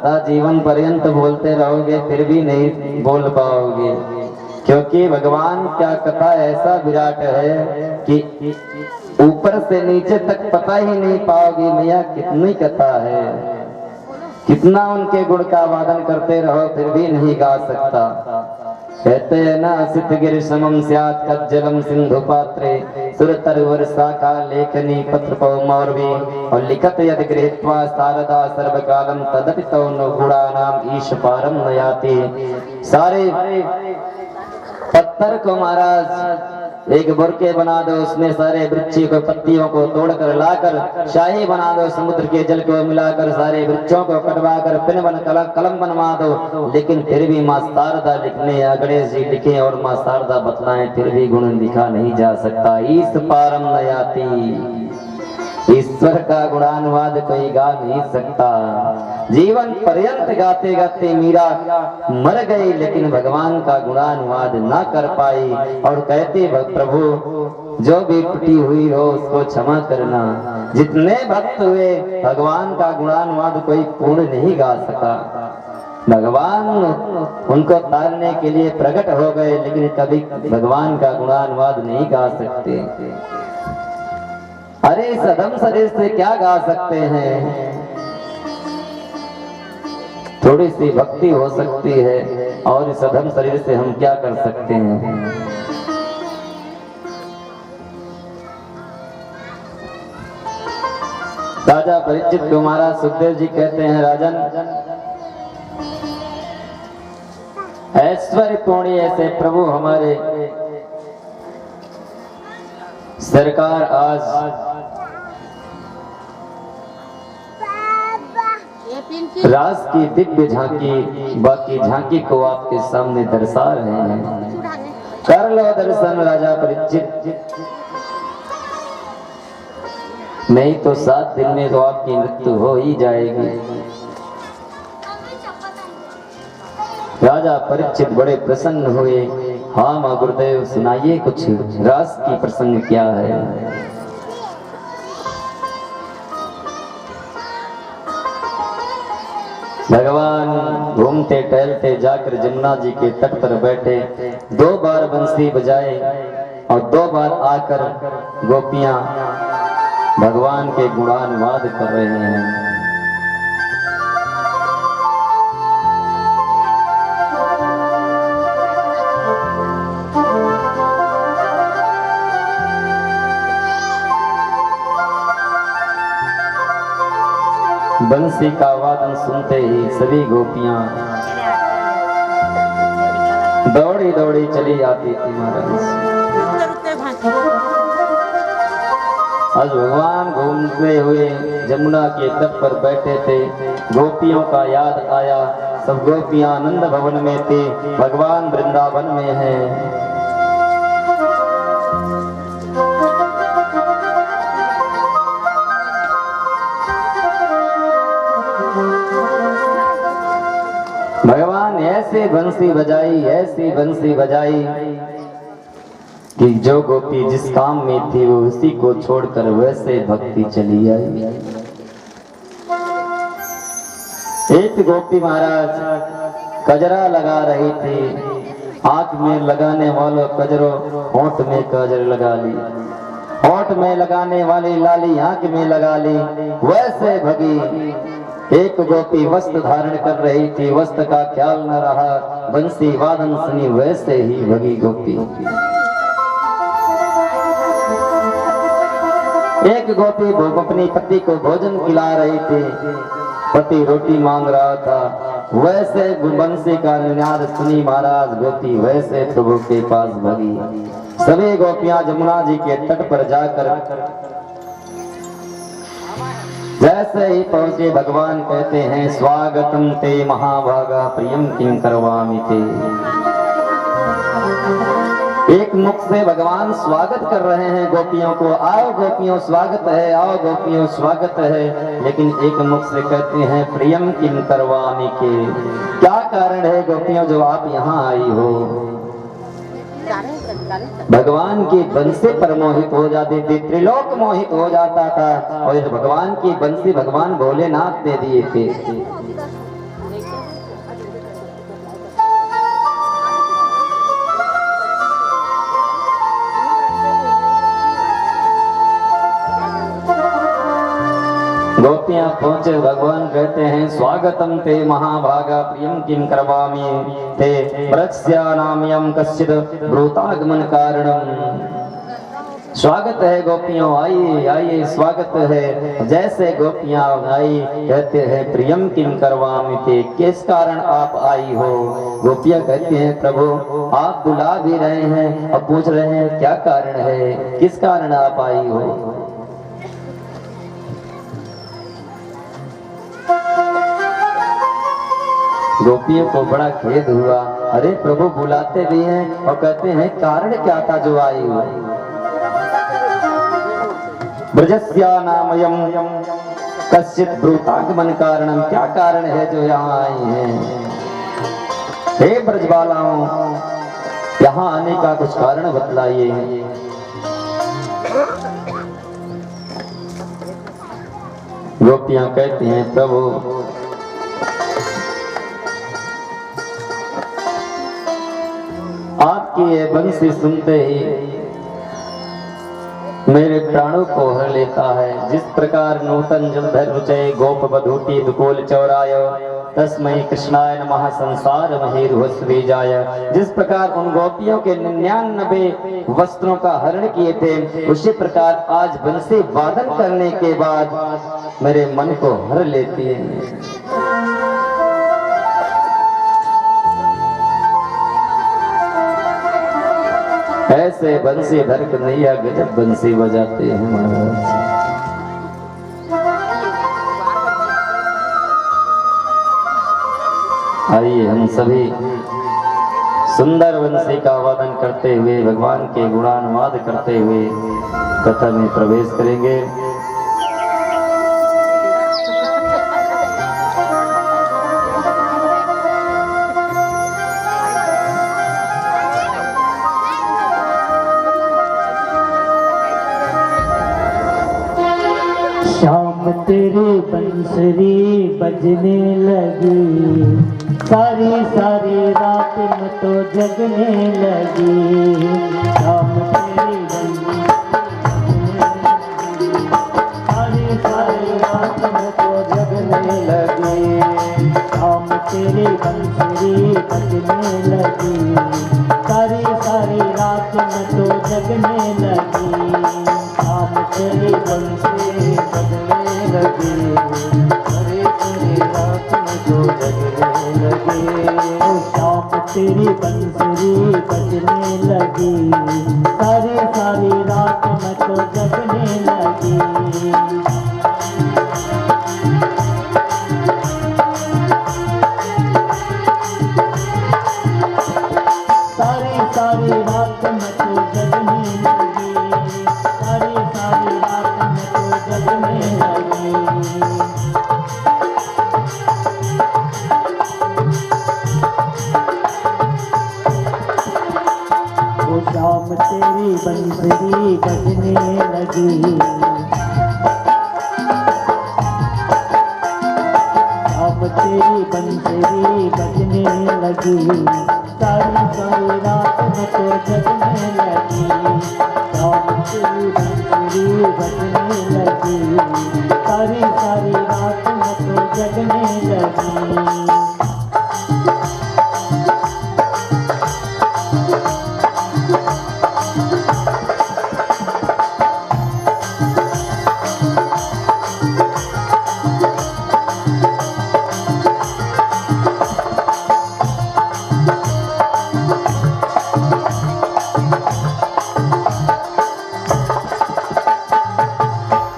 कथा जीवन पर्यंत बोलते रहोगे फिर भी नहीं बोल पाओगे, क्योंकि भगवान का कथा ऐसा विराट है कि ऊपर से नीचे तक पता ही नहीं पाओगे मैया कितनी कथा है। कितना उनके गुण का वादन करते रहो फिर भी नहीं गा सकता। कहते हैं ना सिद्ध गिर समम स्यात् कज्जलम सिंधु पात्रे सुरतर वर्षा का लेखनी पत्र पौ मौर्वी और लिखत यद गृहीत्वा शारदा सर्वकालम तदपि तौ न गुणानाम ईश पारम न याति। सारे पत्थर को महाराज एक बुरके बना दो, उसमें सारे वृक्षों को पत्तियों को तोड़कर लाकर शाही बना दो, समुद्र के जल को मिलाकर सारे वृक्षों को कटवा कर पिन बन कलम बनवा दो, लेकिन फिर भी माँ शारदा लिखने या गणेश जी लिखे और माँ शारदा बतलाएं फिर भी गुण लिखा नहीं जा सकता। ईश पारम न याति, ईश्वर का गुणानुवाद कोई गा नहीं सकता। जीवन पर्यंत गाते गाते मीरा मर गई लेकिन भगवान का गुणानुवाद ना कर पाई और कहते प्रभु जो भी टूटी हुई हो उसको क्षमा करना। जितने भक्त हुए भगवान का गुणानुवाद कोई पूर्ण नहीं गा सका। भगवान उनको तारने के लिए प्रकट हो गए लेकिन कभी भगवान का गुणानुवाद नहीं गा सकते। अरे इस अधम शरीर से क्या गा सकते हैं? थोड़ी सी भक्ति हो सकती है और इस अधम शरीर से हम क्या कर सकते हैं? राजा परीक्षित को महाराज सुखदेव जी कहते हैं राजन ऐश्वर्य पूर्ण ऐसे प्रभु हमारे सरकार आज रास की दिव्य झांकी बाकी झांकी को आपके सामने दर्शा रहे हैं। कर लो दर्शन राजा परीक्षित, नहीं तो 7 दिन में तो आपकी मृत्यु हो ही जाएगी। राजा परीक्षित बड़े प्रसन्न हुए। हाँ माँ गुरुदेव सुनाइए कुछ, रास की प्रसंग क्या है? भगवान घूमते टहलते जाकर जमुना जी के तट पर बैठे, 2 बार बंसी बजाए और 2 बार आकर गोपियां भगवान के गुणानुवाद कर रहे हैं। बंसी का वादन सुनते ही सभी गोपियां दौड़ी दौड़ी चली आती थी महाराज। आज भगवान घूमते हुए जमुना के तट पर बैठे थे, गोपियों का याद आया। सब गोपियां आनंद भवन में थी, भगवान वृंदावन में हैं। भगवान ऐसे बंसी बजाई कि जो गोपी जिस काम में थी वो उसी को छोड़कर वैसे भक्ति चली आई। एक गोपी महाराज कजरा लगा रही थी, आंख में लगाने वालों कजरो होंठ में काजल लगा ली, होंठ में लगाने वाली लाली आंख में लगा ली, वैसे भगी। एक गोपी वस्त्र धारण कर रही थी, वस्त्र का ख्याल न रहा, बंसी वादन सुनी वैसे ही भगी गोपी। एक गोपी अपनी पति को भोजन खिला रही थी, पति रोटी मांग रहा था, वैसे बंसी का निनाद सुनी महाराज गोपी वैसे प्रभु के पास भगी। सभी गोपियां जमुना जी के तट पर जाकर जैसे ही पहुंचे भगवान कहते हैं स्वागतम ते महाभागा प्रियम किं करवामि ते। एक मुख से भगवान स्वागत कर रहे हैं गोपियों को, आओ गोपियों स्वागत है, आओ गोपियों स्वागत है, लेकिन एक मुख से कहते हैं प्रियम किं करवामि के। क्या कारण है गोपियों जो आप यहाँ आई हो? भगवान की बंसी पर मोहित हो जाती थी, त्रिलोक मोहित हो जाता था, और इस भगवान की बंसी भगवान भोलेनाथ ने दिए थे। गोपियां पहुंचे, भगवान कहते हैं स्वागतम ते महाभागा प्रियम किम करवामि ते प्रत्स्यानाम्यम कश्चित् ब्रूतागमन कारणम। स्वागत है गोपियों, आइए आइए स्वागत है। जैसे गोपियां आई कहते हैं प्रियम किम करवामि ते, किस कारण आप आई हो। गोपियां कहते हैं प्रभु आप बुला भी रहे हैं और पूछ रहे हैं क्या कारण है, किस कारण आप आई हो। गोपियों को बड़ा खेद हुआ, अरे प्रभु बुलाते भी हैं और कहते हैं कारण क्या था जो आई हो। ब्रजस्यानामयम कश्चित् ब्रूतागमन कारणम, क्या कारण है जो यहाँ आई हैं। हे ब्रजबालाओं यहाँ आने का कुछ कारण बतलाइए। गोपियां कहती हैं प्रभु आपकी ये बंसी सुनते ही मेरे प्राणों को हर लेता है। जिस प्रकार नूतन जलधर रुचय गोप बधूटी दुकोल चौराय तस्मै कृष्णाय नमः संसार महेरुहस्वेजाय, जिस प्रकार उन गोपियों के 99 वस्त्रों का हरण किए थे, उसी प्रकार आज बंसी वादन करने के बाद मेरे मन को हर लेती है। ऐसे बंसी धर कन्हैया गजब बंसी बजाते हैं महाराज। आइए हम सभी सुंदर बंसी का वादन करते हुए भगवान के गुणानुवाद करते हुए कथा में प्रवेश करेंगे। शाम तेरी बंसरी बजने लगी, सारी सारी रात में तो जगने लगी। शाम तेरी बंसरी सारी सारी रात में तो जगने लगी। शाम तेरी बंसरी बजने लगी, सारी सारी रात में तो जगने लगी। शाम तेरी बंसरी बजने लगी, सारी सारी रात में तो जगने लगी। शाम तेरी बंसरी बजने लगी, सारी सारी रात में तो जगने लगी। सारी सारी रात में तो जगने लगी, सारी सारी रात में तो जगने लगी। वो शाम तेरी बंसरी बजने लगी, शाम तेरी बंसरी बजने लगी, सारी सारी रात में तो जगने लगी। शाम तेरी बंसरी बजने लगी, सारी सारी रात में तो जगने लगी।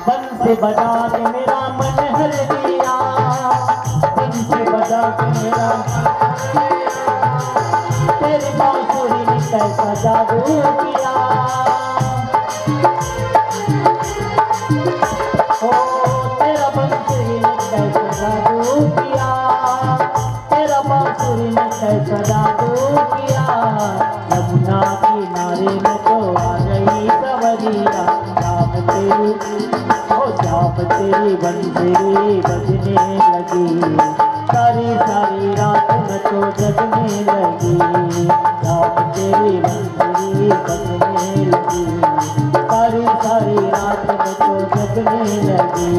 बंसी बजा के मेरा मन हर दिया, बंसी बजा के मेरा तेरी बांसुरी ने कैसा जादू किया। ओ तेरा बंसुरी ने कैसा जादू किया, तेरा बांसुरी ने कैसा जादू किया। यमुना किनारे में तो आ गई सवरिया, शाम तेरी बंसरी बजने लगी, सारी सारी रात में तो जगने लगी। शाम तेरी बंसरी बजने लगी, सारी सारी रात में तो जगने लगी।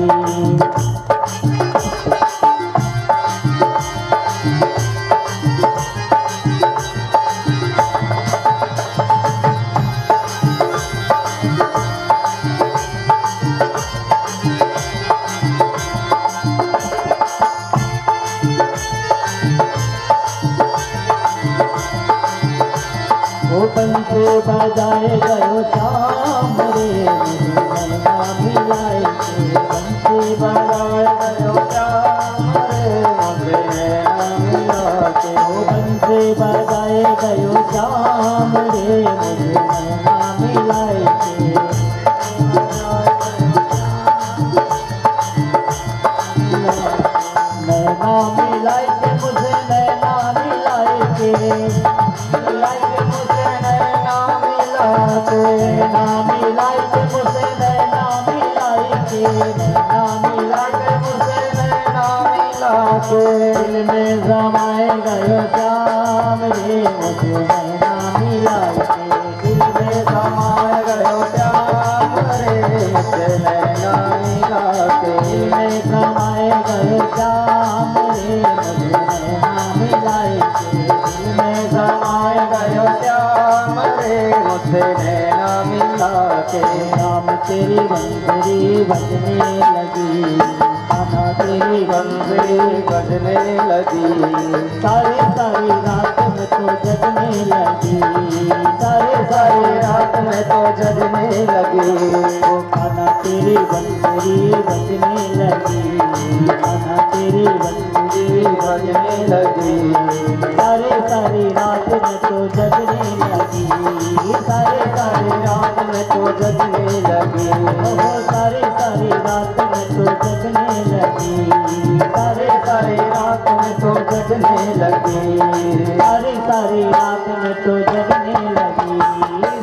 वो बंसे बजाए गयो श्याम रे नैना मिलाए के बंसे बजाए गयो श्याम रे नैना मिला के वो बंसे बजाए गयो श्याम रे नैना मिलाए के नैना मिलाए के मुझे नैना मिलाए के नैना मिलाए के मुझे नैना मिलाए के नैना मिलाए के मुझे नैना मिला के दिल में समाए गयो श्याम रे मुझे नैना मिलाए के दिल में समाए गयो श्याम रे मुझे नैना मिला के दिल में समाए गयो श्याम रे मुझे नैना मिलाए के दिल में समाए गयो श्याम रे मुझे नैना मिला के नाम तेरी बंसुरी बजने लगी खाना तेरी बंसुरी बजने लगी सारी सारी रात में तो जगने लगी सारी सारी रात में तो जगने लगी वो खाना तेरी बंसुरी बजने लगी खाना तेरी बंसुरी बजने लगी सारी सारी रात में तो जगने लगी सारी सारी रात में तो जगने लगी सारी सारी रात में तो जगने लगी सारी सारी रात में तो जगने लगी सारी सारी रात में तो जगने लगी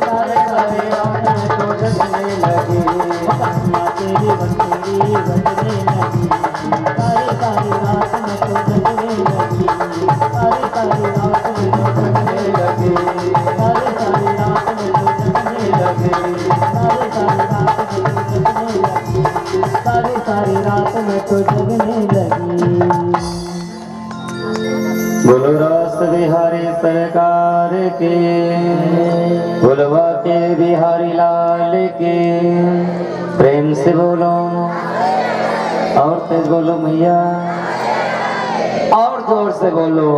सारी सारी रात में तो जगने लगी कहानियाँ तेरी बंसुरी बजने लगी सारी सारी रात में तो जगने लगी सारी सारी रात में तो जगने लगी सारी सारी रात में तो जगने लगी सारी सारी रात में तो जगने लगी सारी सारी रात में तो जगने लगी। बोलो रास बिहारी सरकार के बोलवा के बिहारी लाल के प्रेम से बोलो और तेज बोलो मैया और जोर से बोलो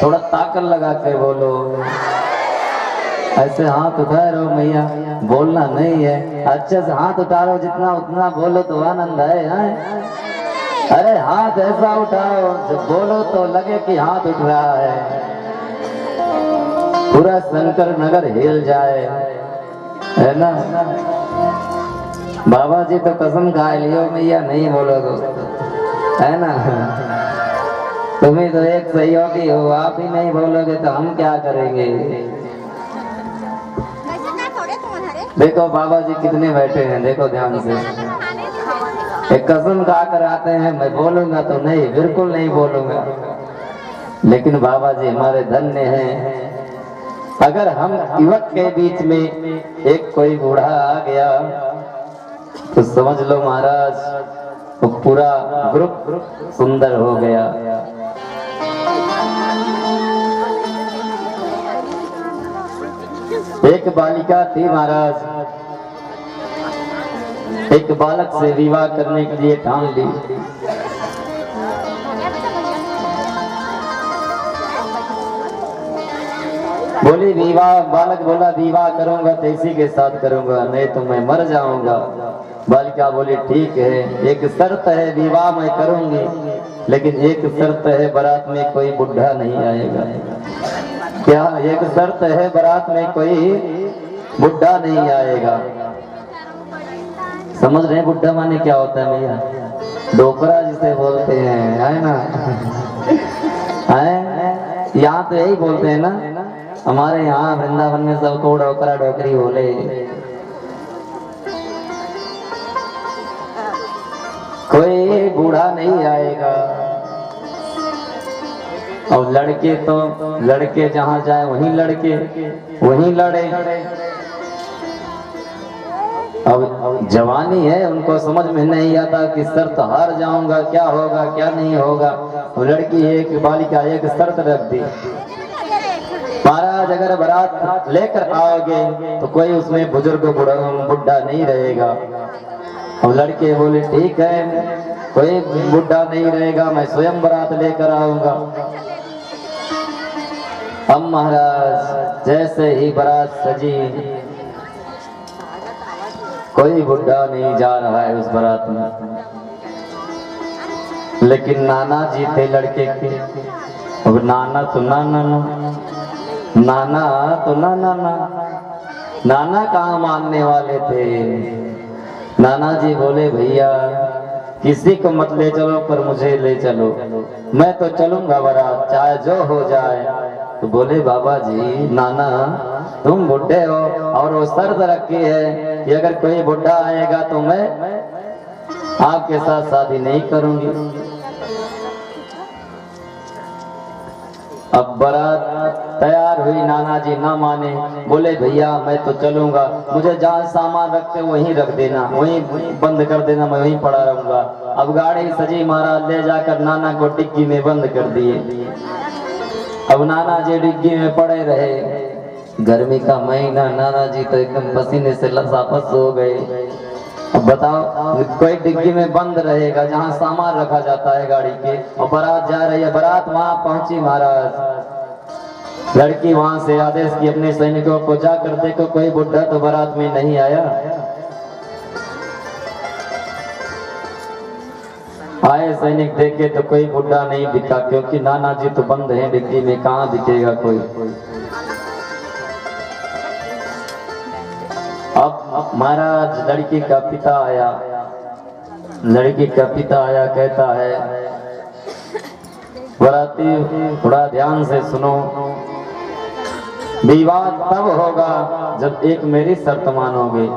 थोड़ा ताकत लगा के बोलो ऐसे हाथ उठा रहो मैया बोलना नहीं है अच्छे से हाथ उठाओ जितना उतना बोलो तो आनंद है अरे हाथ ऐसा उठाओ जब बोलो तो लगे कि हाथ उठ रहा है पूरा शंकर नगर हिल जाए है ना बाबा जी तो कसम खा लियो मैया नहीं बोलो तो है ना तुम्हें तो एक सहयोगी हो आप ही नहीं बोलोगे तो हम क्या करेंगे देखो बाबा जी कितने बैठे हैं देखो ध्यान से एक कसम खा कर आते हैं मैं बोलूंगा तो नहीं बिल्कुल नहीं बोलूंगा लेकिन बाबा जी हमारे धन्य हैं अगर हम युवक के बीच में एक कोई बूढ़ा आ गया तो समझ लो महाराज तो पूरा ग्रुप सुंदर हो गया एक बालिका थी महाराज एक बालक से विवाह करने के लिए ठान ली बोली विवाह बालक बोला विवाह करूंगा तो इसी के साथ करूंगा नहीं तो मैं मर जाऊंगा बालिका बोली ठीक है एक शर्त है विवाह मैं करूंगी लेकिन एक शर्त है बारात में कोई बुढ़ा नहीं आएगा क्या एक शर्त है बारात में कोई बुढ़ा नहीं आएगा समझ रहे हैं बुढ़ा माने क्या होता है भैया डोकरा जिसे बोलते हैं है ना है यहाँ तो यही बोलते हैं ना हमारे यहाँ वृंदावन में सबको डोकरा डोकरी बोले कोई बूढ़ा नहीं आएगा और लड़के तो लड़के जहाँ जाए वहीं लड़े अब जवानी है उनको समझ में नहीं आता कि शर्त हार जाऊंगा क्या होगा क्या नहीं होगा तो लड़की एक बालिका एक शर्त रख दी महाराज अगर बारात लेकर आओगे तो कोई उसमें बुजुर्ग बुढ़ा नहीं रहेगा और लड़के बोले ठीक है कोई बुढ़ा नहीं रहेगा, मैं स्वयं बारात लेकर आऊंगा। अब महाराज जैसे ही बारात सजी, कोई बुढ़ा नहीं जा रहा है उस बारात में, लेकिन नाना जी थे लड़के के। अब नाना तो नाना नाना तो नाना नाना कहाँ मानने वाले थे। नाना जी बोले भैया किसी को मत ले चलो पर मुझे ले चलो, मैं तो चलूंगा बारात चाहे जो हो जाए। तो बोले बाबा जी नाना तुम बुढ़े हो और वो शर्त रखी है कि अगर कोई बुढ़ा आएगा तो मैं आपके साथ शादी नहीं करूंगी। अब बारात तैयार हुई, नाना जी ना माने, बोले भैया मैं तो चलूंगा, मुझे जहाँ सामान रखते वहीं रख देना, वहीं बंद कर देना, मैं वहीं पड़ा रहूंगा। अब गाड़ी सजी, महाराज ले जाकर नाना को डिग्गी में बंद कर दिए। अब नाना जी डिग्गी में पड़े रहे। गर्मी का महीना, नाना जी तो एकदम पसीने से लसापस हो गए। अब बताओ कोई डिग्गी में बंद रहेगा जहाँ सामान रखा जाता है गाड़ी के, और बारात जा रही है। बारात वहां पहुंची महाराज, लड़की वहां से आदेश की अपने सैनिकों को जाकर देखो कोई बुढ़ा तो बारात में नहीं आया। आए सैनिक देखे तो कोई बुढ़ा नहीं दिखा, क्योंकि नाना जी तो बंद है डिग्गी में, कहाँ दिखेगा कोई। अब महाराज लड़की का पिता आया, लड़की का पिता आया, कहता है बराती थोड़ा ध्यान से सुनो, विवाह तब होगा जब एक मेरी शर्त मानोगे।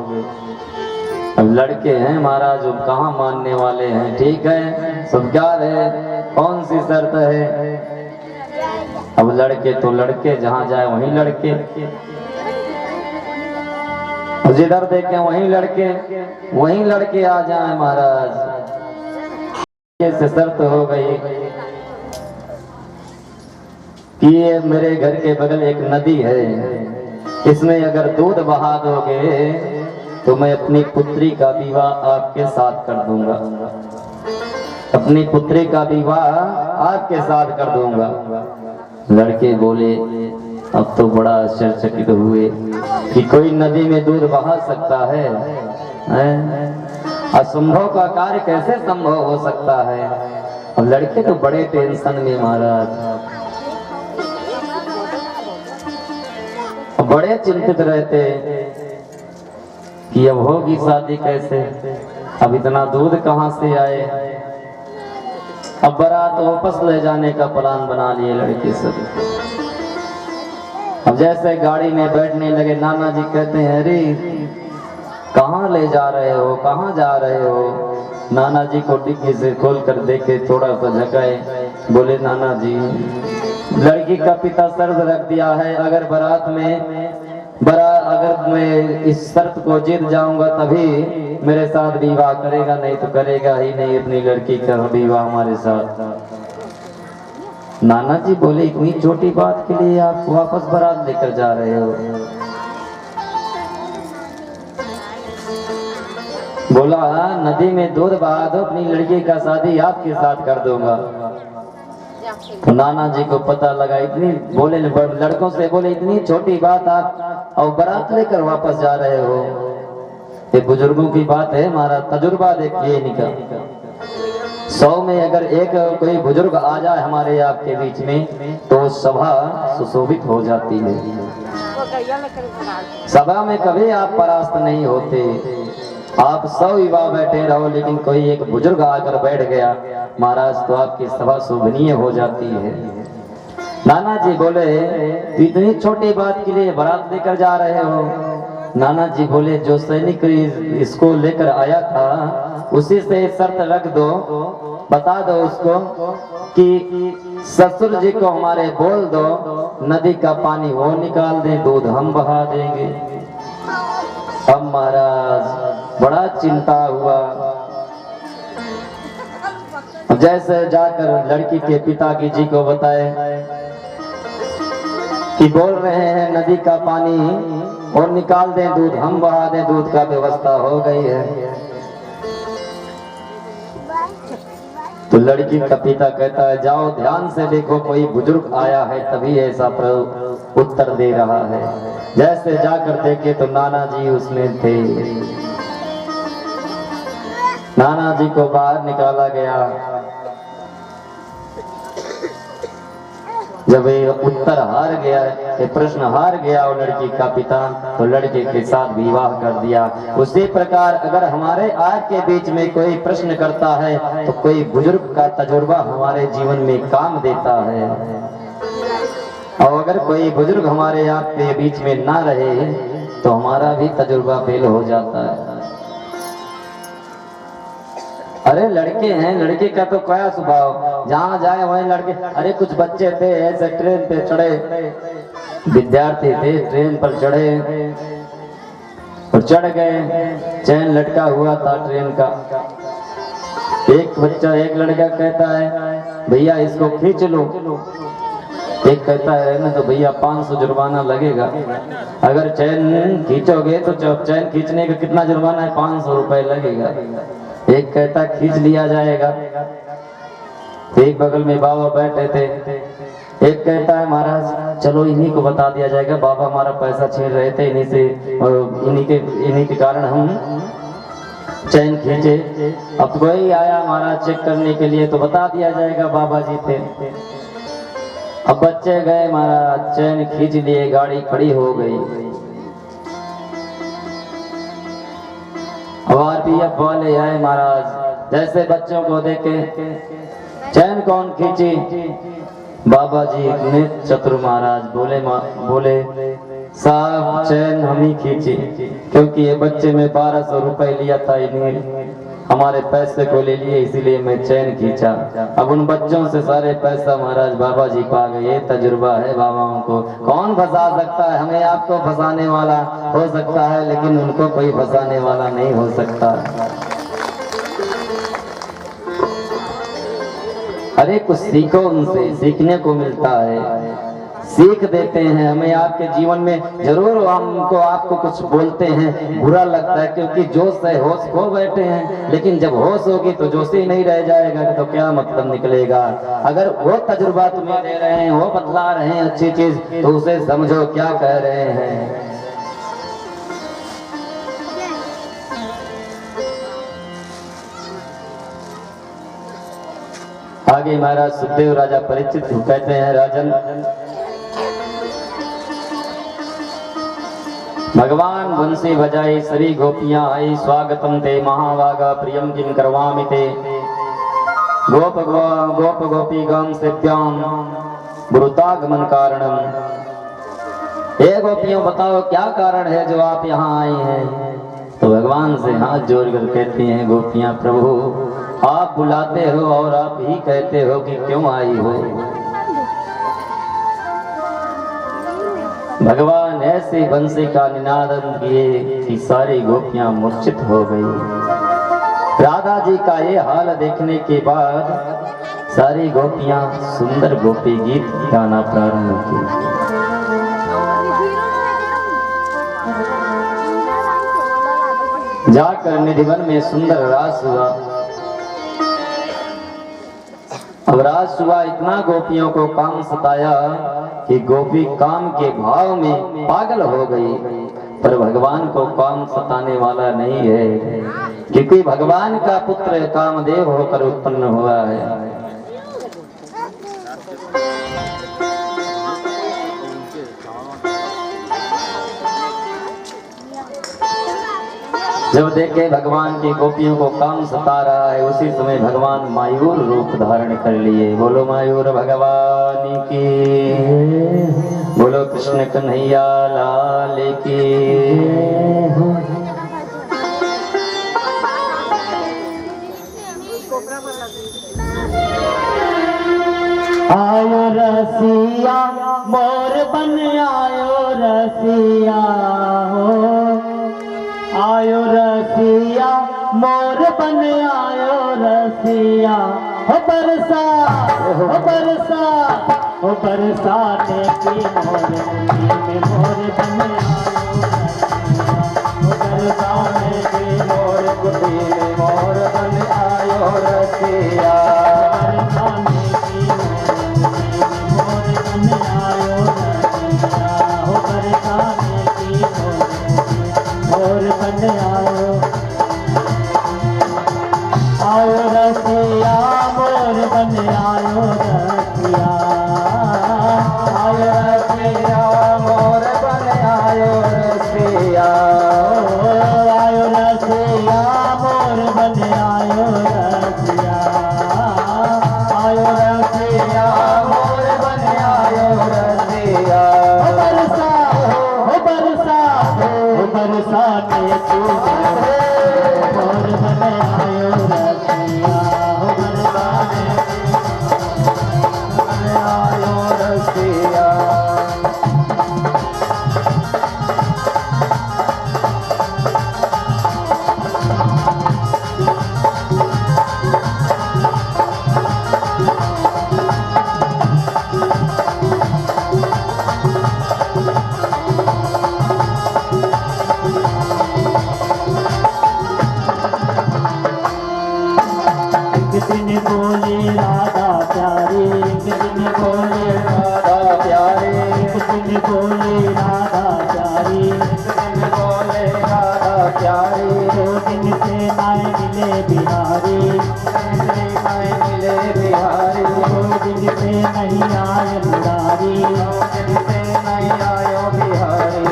अब लड़के हैं महाराज, कहाँ मानने वाले हैं। ठीक है सब क्या है, कौन सी शर्त है। अब लड़के तो लड़के, जहाँ जाए वहीं लड़के, जिधर देखे वहीं लड़के आ जाए महाराज। से शर्त हो गई कि ये मेरे घर के बगल एक नदी है, इसमें अगर दूध बहा दोगे तो मैं अपनी पुत्री का विवाह आपके साथ कर दूंगा, अपनी पुत्री का विवाह आपके साथ कर दूंगा। लड़के बोले अब तो बड़ा आश्चर्यचकित हुए कि कोई नदी में दूध बहा सकता है, असंभव का कार्य कैसे संभव हो सकता है। अब लड़के तो बड़े टेंशन में महाराज, बड़े चिंतित रहते कि अब होगी शादी कैसे, अब इतना दूध कहाँ से आए। अब बारात वापस ले जाने का प्लान बना लिए लड़के सब। अब जैसे गाड़ी में बैठने लगे, नाना जी कहते हैं अरे कहाँ ले जा रहे हो, कहाँ जा रहे हो। नाना जी को डिग्गी से खोल कर देखे, थोड़ा सा झकाए, बोले नाना जी लड़की का पिता शर्त रख दिया है, अगर बारात में अगर मैं इस शर्त को जीत जाऊंगा तभी मेरे साथ विवाह करेगा, नहीं तो करेगा ही नहीं अपनी लड़की का विवाह हमारे साथ। नाना जी बोले इतनी छोटी बात के लिए आप वापस बारात लेकर जा रहे हो। बोला नदी में दूध बहा दो, अपनी लड़की का शादी आपके साथ कर दूंगा। तो नाना जी को पता लगा, इतनी बोले लड़कों से बोले इतनी छोटी बात आप और बारात लेकर वापस जा रहे हो। ये बुजुर्गों की बात है, हमारा तजुर्बा देखिए इनका। 100 में अगर एक कोई बुजुर्ग आ जाए हमारे आपके बीच में तो सभा सुशोभित हो जाती है। सभा में कभी आप परास्त नहीं होते। आप 100 युवा बैठे रहो, लेकिन कोई एक बुजुर्ग आकर बैठ गया महाराज तो आपकी सभा शोभनीय हो जाती है। नाना जी बोले इतनी छोटी बात के लिए बारात लेकर जा रहे हो। नाना जी बोले जो सैनिक इसको लेकर आया था उसी से शर्त रख दो, बता दो उसको कि ससुर जी को हमारे बोल दो नदी का पानी वो निकाल दे, दूध हम बहा देंगे। अब महाराज बड़ा चिंता हुआ। जैसे जाकर लड़की के पिता की जी को बताए कि बोल रहे हैं नदी का पानी और निकाल दें दूध, हम बहा दें, दूध का व्यवस्था हो गई है। तो लड़की का पिता कहता है जाओ ध्यान से देखो कोई बुजुर्ग आया है तभी ऐसा उत्तर दे रहा है। जैसे जाकर देखे तो नाना जी उसमें थे। नाना जी को बाहर निकाला गया। जब ये उत्तर हार गया, ये प्रश्न हार गया और लड़की का पिता, तो लड़के के साथ विवाह कर दिया। उसी प्रकार अगर हमारे आज के बीच में कोई प्रश्न करता है तो कोई बुजुर्ग का तजुर्बा हमारे जीवन में काम देता है। और अगर कोई बुजुर्ग हमारे आप के बीच में ना रहे तो हमारा भी तजुर्बा फेल हो जाता है। अरे लड़के हैं, लड़के का तो क्या स्वभाव, जहाँ जाए वहीं लड़के। अरे कुछ बच्चे थे ऐसे ट्रेन पे चढ़े, विद्यार्थी थे, ट्रेन पर चढ़े और चढ़ गए, चैन लटका हुआ था ट्रेन का। एक बच्चा, एक लड़का कहता है भैया इसको खींच लो। एक कहता है ना तो भैया 500 जुर्माना लगेगा। अगर चैन खींचोगे तो चैन खींचने का कितना जुर्माना है? 500 रुपए लगेगा। एक कहता खींच लिया जाएगा। एक बगल में बाबा बैठे थे। एक कहता है महाराज चलो इन्हीं को बता दिया जाएगा, बाबा हमारा पैसा छीन रहे थे, इन्हीं से और इन्हीं के कारण हम चैन खींचे। अब कोई आया महाराज चेक करने के लिए तो बता दिया जाएगा बाबा जी थे। अब बच्चे गए महाराज, चैन खींच लिए, गाड़ी खड़ी हो गई। आरपीएफ वाले आए महाराज, जैसे बच्चों को देखे चैन कौन खींची? बाबा जी इतने चतुर महाराज बोले साहब चैन हम ही खींची, क्योंकि ये बच्चे में 1200 रुपए लिया था, इन्हें हमारे पैसे को ले लिए इसीलिए मैं चैन खींचा। अब उन बच्चों से सारे पैसा महाराज बाबा जी पा गए। ये तजुर्बा है बाबाओं को। कौन फंसा सकता है? हमें आपको फंसाने वाला हो सकता है लेकिन उनको कोई फंसाने वाला नहीं हो सकता। अरे कुछ सीखो, उनसे सीखने को मिलता है, सीख देते हैं हमें। आपके जीवन में जरूर हमको आपको कुछ बोलते हैं, बुरा लगता है क्योंकि जोश है, होश खो बैठे हैं। लेकिन जब होश होगी तो जोश ही नहीं रह जाएगा तो क्या मतलब निकलेगा। अगर वो तजुर्बा तुम्हें दे रहे हैं, वो बतला रहे हैं अच्छी चीज, तो उसे समझो क्या कह रहे हैं। आगे महाराज सुखदेव राजा परिचित कहते हैं राजन भगवान बंसी बजाई सरी गोपियां आई, स्वागतम ते महावागा प्रियम किम करवामि ते। गोप गोपी गम सेव्याम ब्रुतागमन कारणम। हे गोपियों बताओ क्या कारण है जो आप यहाँ आई हैं? तो भगवान से हाथ जोड़कर कहती हैं गोपियां प्रभु आप बुलाते हो और आप ही कहते हो कि क्यों आई हो। भगवान ऐसे बंसी का निनादन किए कि सारी गोपियां मूर्छित हो गई। राधा जी का ये हाल देखने के बाद सारी गोपियां सुंदर गोपी गीत गाना प्रारंभ किए। जाकर निधिवन में सुंदर रास हुआ। अब रास हुआ, इतना गोपियों को काम सताया कि गोपी काम के भाव में पागल हो गई। पर भगवान को काम सताने वाला नहीं है, क्योंकि भगवान का पुत्र कामदेव होकर उत्पन्न हुआ है। जब देखे भगवान की गोपियों को काम सता रहा है, उसी समय भगवान मयूर रूप धारण कर लिए। बोलो मयूर भगवान की, बोलो कृष्ण कन्हैया लाल की। आयो रसिया मोर बन आयो रसिया हो, आयो रसिया मोर बन आयो रसिया हो बरसाने की मोर में मोर बन आयो रसिया, हो बरसाने की मोर कुटी में मोर बन आयो रसिया। रसिया आयो रसिया मोर बन आयो रसिया आयो रसिया मोर बन आयो रसिया आयो रसिया मोर बन आयो रसिया बरसाने तू मोर बन आयो रसिया बरसाने आयो रसिया एक दिन बोले राधा प्यारे एक दिन बोले राधा प्यारे एक दिन बोले राधा प्यारे बोले राधा प्यारे 2 दिन से नाय मिले बिहारी मिले बिहारी 2 दिन से नहीं आए मुरारी से नहीं आयो बिहारी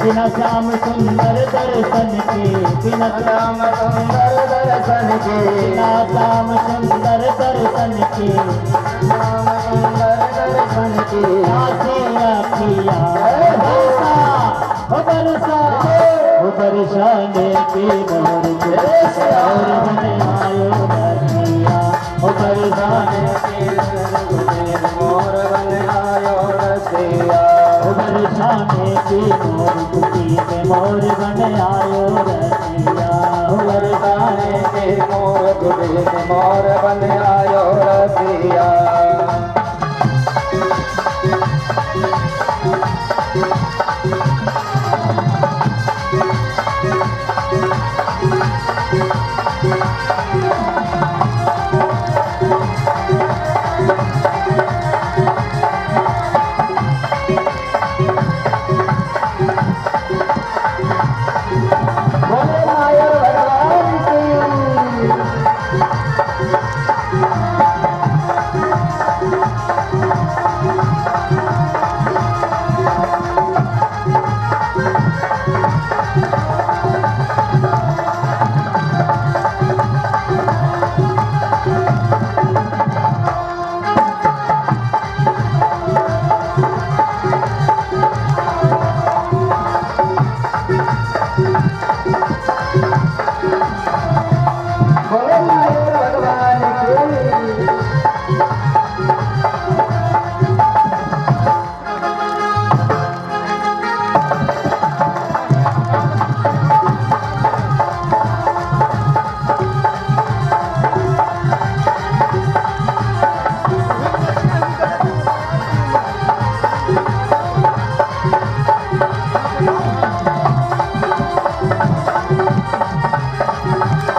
बिना श्याम सुंदर दर्शन के बिना राम सुंदर दर्शन के बिना श्याम सुंदर दर्शन के राम सुंदर दर्शन के आसिया किया बरसाने की मोर बन आयो रसिया बरसाने मोर बन आयो रसिया बरसाने की मोर कुटी में मोर बन आयो रसिया बरसाने के मोर गुड़ी में मोर बन आयो रसिया बोले नायर भगवान की बोले नायर भगवान की